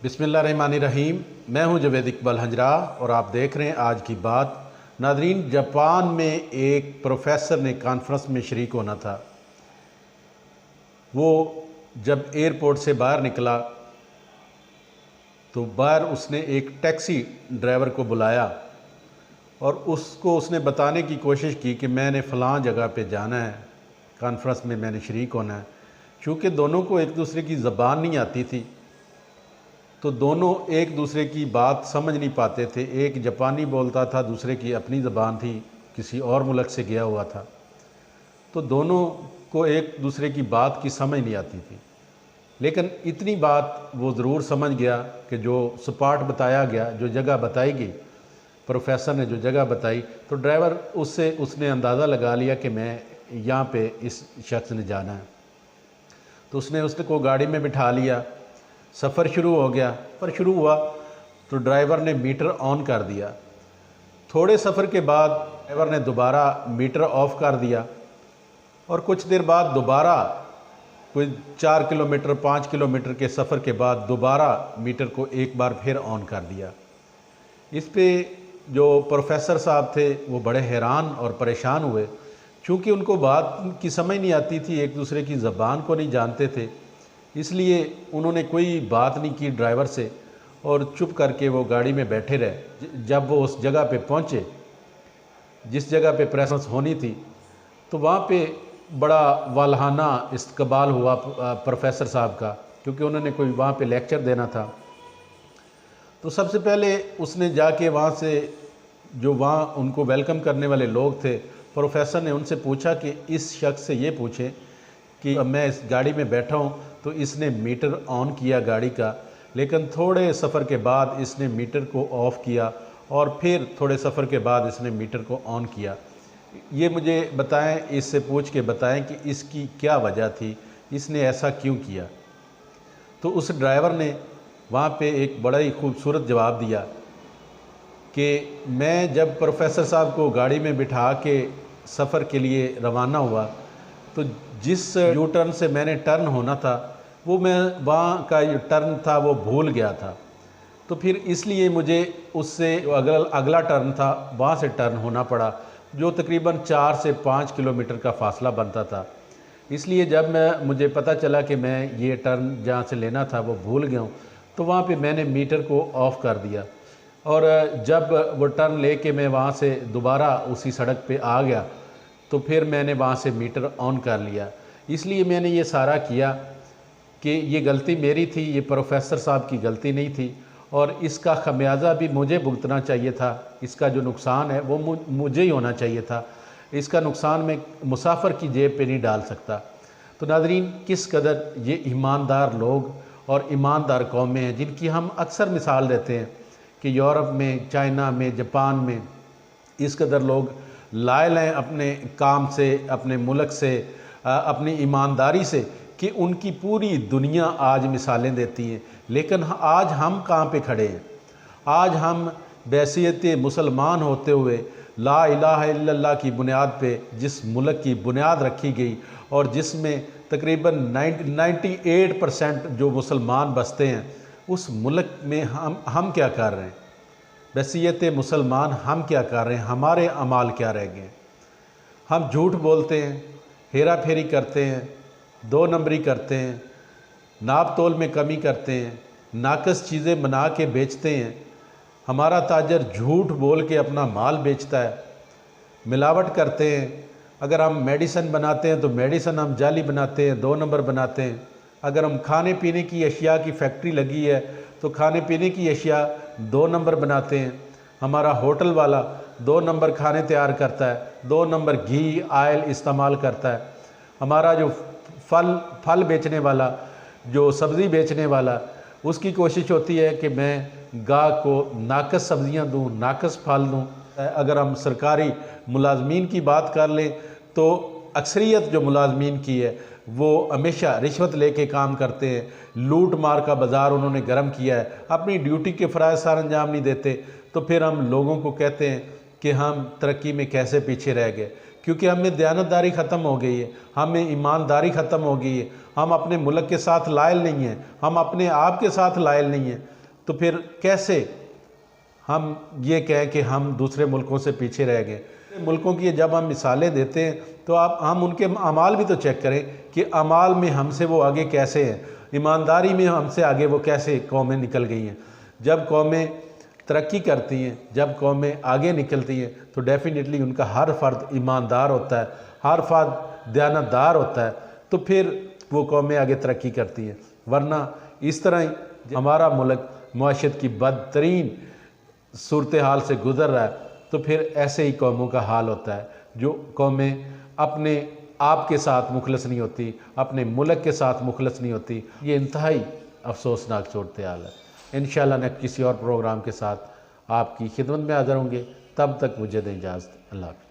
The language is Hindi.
बिस्मिल्लाहिर्रहमानिर्रहीम। मैं हूं जवेद इकबाल हंजरा और आप देख रहे हैं आज की बात। नादरीन, जापान में एक प्रोफेसर ने कॉन्फ्रेंस में शरीक होना था। वो जब एयरपोर्ट से बाहर निकला तो बाहर उसने एक टैक्सी ड्राइवर को बुलाया और उसको उसने बताने की कोशिश की कि मैंने फ़लाँ जगह पे जाना है, कॉन्फ्रेंस में मैंने शरीक होना है। चूँकि दोनों को एक दूसरे की ज़बान नहीं आती थी तो दोनों एक दूसरे की बात समझ नहीं पाते थे। एक जापानी बोलता था, दूसरे की अपनी ज़बान थी, किसी और मुल्क से गया हुआ था, तो दोनों को एक दूसरे की बात की समझ नहीं आती थी। लेकिन इतनी बात वो ज़रूर समझ गया कि जो स्पॉट बताया गया, जो जगह बताई गई, प्रोफेसर ने जो जगह बताई, तो ड्राइवर उसने अंदाज़ा लगा लिया कि मैं यहाँ पे इस शख्स ने जाना है। तो उसने को गाड़ी में बिठा लिया। सफ़र शुरू हो गया। पर शुरू हुआ तो ड्राइवर ने मीटर ऑन कर दिया। थोड़े सफ़र के बाद ड्राइवर ने दोबारा मीटर ऑफ़ कर दिया और कुछ देर बाद दोबारा कोई 4 किलोमीटर 5 किलोमीटर के सफ़र के बाद दोबारा मीटर को एक बार फिर ऑन कर दिया। इस पे जो प्रोफेसर साहब थे वो बड़े हैरान और परेशान हुए, चूँकि उनको बात की समझ नहीं आती थी, एक दूसरे की ज़बान को नहीं जानते थे। इसलिए उन्होंने कोई बात नहीं की ड्राइवर से और चुप करके वो गाड़ी में बैठे रहे। जब वो उस जगह पे पहुँचे जिस जगह पे प्रेजेंस होनी थी, तो वहाँ पे बड़ा वालहाना इस्तकबाल हुआ प्रोफेसर साहब का, क्योंकि उन्होंने कोई वहाँ पे लेक्चर देना था। तो सबसे पहले उसने जाके वहाँ से जो वहाँ उनको वेलकम करने वाले लोग थे, प्रोफेसर ने उनसे पूछा कि इस शख्स से ये पूछें कि मैं इस गाड़ी में बैठा हूँ। तो इसने मीटर ऑन किया गाड़ी का, लेकिन थोड़े सफ़र के बाद इसने मीटर को ऑफ़ किया और फिर थोड़े सफ़र के बाद इसने मीटर को ऑन किया। ये मुझे बताएं, इससे पूछ के बताएं कि इसकी क्या वजह थी, इसने ऐसा क्यों किया। तो उस ड्राइवर ने वहाँ पे एक बड़ा ही खूबसूरत जवाब दिया कि मैं जब प्रोफेसर साहब को गाड़ी में बिठा के सफ़र के लिए रवाना हुआ तो जिस यू टर्न से मैंने टर्न होना था वो मैं वहाँ का जो टर्न था वो भूल गया था। तो फिर इसलिए मुझे उससे अगला टर्न था वहाँ से टर्न होना पड़ा, जो तकरीबन 4 से 5 किलोमीटर का फ़ासला बनता था। इसलिए जब मुझे पता चला कि मैं ये टर्न जहाँ से लेना था वो भूल गया हूँ, तो वहाँ पे मैंने मीटर को ऑफ़ कर दिया और जब वो टर्न लेके मैं वहाँ से दोबारा उसी सड़क पे आ गया तो फिर मैंने वहाँ से मीटर ऑन कर लिया। इसलिए मैंने ये सारा किया कि ये गलती मेरी थी, ये प्रोफेसर साहब की गलती नहीं थी और इसका खमियाजा भी मुझे भुगतना चाहिए था। इसका जो नुकसान है वो मुझे ही होना चाहिए था। इसका नुकसान मैं मुसाफिर की जेब पे नहीं डाल सकता। तो नाज़रीन, किस कदर ये ईमानदार लोग और ईमानदार कौमें हैं जिनकी हम अक्सर मिसाल देते हैं कि यूरोप में, चाइना में, जापान में इस कदर लोग लायल हैं अपने काम से, अपने मुल्क से, अपनी ईमानदारी से, कि उनकी पूरी दुनिया आज मिसालें देती है। लेकिन आज हम कहाँ पे खड़े हैं? आज हम बैसियत मुसलमान होते हुए ला इलाहा इल्लल्लाह की बुनियाद पे जिस मुल्क की बुनियाद रखी गई और जिसमें तकरीबन 98% जो मुसलमान बसते हैं, उस मुल्क में हम क्या कर रहे हैं? बैसियत मुसलमान हम क्या कर रहे हैं? हमारे अमाल क्या रह गए? हम झूठ बोलते हैं, हेरा फेरी करते हैं, 2 नंबरी करते हैं, नाप तोल में कमी करते हैं, नाकस चीज़ें बना के बेचते हैं। हमारा ताजर झूठ बोल के अपना माल बेचता है, मिलावट करते हैं। अगर हम मेडिसन बनाते हैं तो मेडिसन हम जाली बनाते हैं, 2 नंबर बनाते हैं। अगर हम खाने पीने की अशिया की फैक्ट्री लगी है तो खाने पीने की अशिया 2 नंबर बनाते हैं। हमारा होटल वाला 2 नंबर खाने तैयार करता है, 2 नंबर घी आयल इस्तेमाल करता है। हमारा जो फल बेचने वाला, जो सब्ज़ी बेचने वाला, उसकी कोशिश होती है कि मैं गाहक को नाकस सब्ज़ियां दूं, नाकस फल दूं। अगर हम सरकारी मुलाजमीन की बात कर लें तो अक्सरियत जो मुलाजमीन की है वो हमेशा रिश्वत लेके काम करते हैं। लूट मार का बाज़ार उन्होंने गर्म किया है, अपनी ड्यूटी के फ़राइज़ सर अंजाम नहीं देते। तो फिर हम लोगों को कहते हैं कि हम तरक्की में कैसे पीछे रह गए। क्योंकि हमें दयानतदारी ख़त्म हो गई है, हमें ईमानदारी ख़त्म हो गई है, हम अपने मुल्क के साथ लायल नहीं हैं, हम अपने आप के साथ लायल नहीं हैं। तो फिर कैसे हम ये कहें कि हम दूसरे मुल्कों से पीछे रह गए। मुल्कों की जब हम मिसालें देते हैं तो हम उनके अमाल भी तो चेक करें कि अमाल में हमसे वो आगे कैसे हैं, ईमानदारी में हमसे आगे वो कैसे कौमें निकल गई हैं। जब कौमें तरक्की करती हैं, जब कौमें आगे निकलती हैं तो डेफिनेटली उनका हर फ़र्द ईमानदार होता है, हर फ़र्द दयानतदार होता है, तो फिर वो कौमें आगे तरक्की करती हैं। वरना इस तरह ही हमारा मुल्क मुआशरत की बदतरीन सूरत हाल से गुज़र रहा है, तो फिर ऐसे ही कौमों का हाल होता है जो कौमें अपने आप के साथ मुखलस नहीं होती, अपने मुल्क के साथ मुखलस नहीं होती। ये इंतहाई अफसोसनाक सूरत हाल है। इंशाअल्लाह नेक्स्ट किसी और प्रोग्राम के साथ आपकी खिदमत में हाज़िर होंगे। तब तक मुझे दें इजाज़त। अल्लाह हाफ़िज़।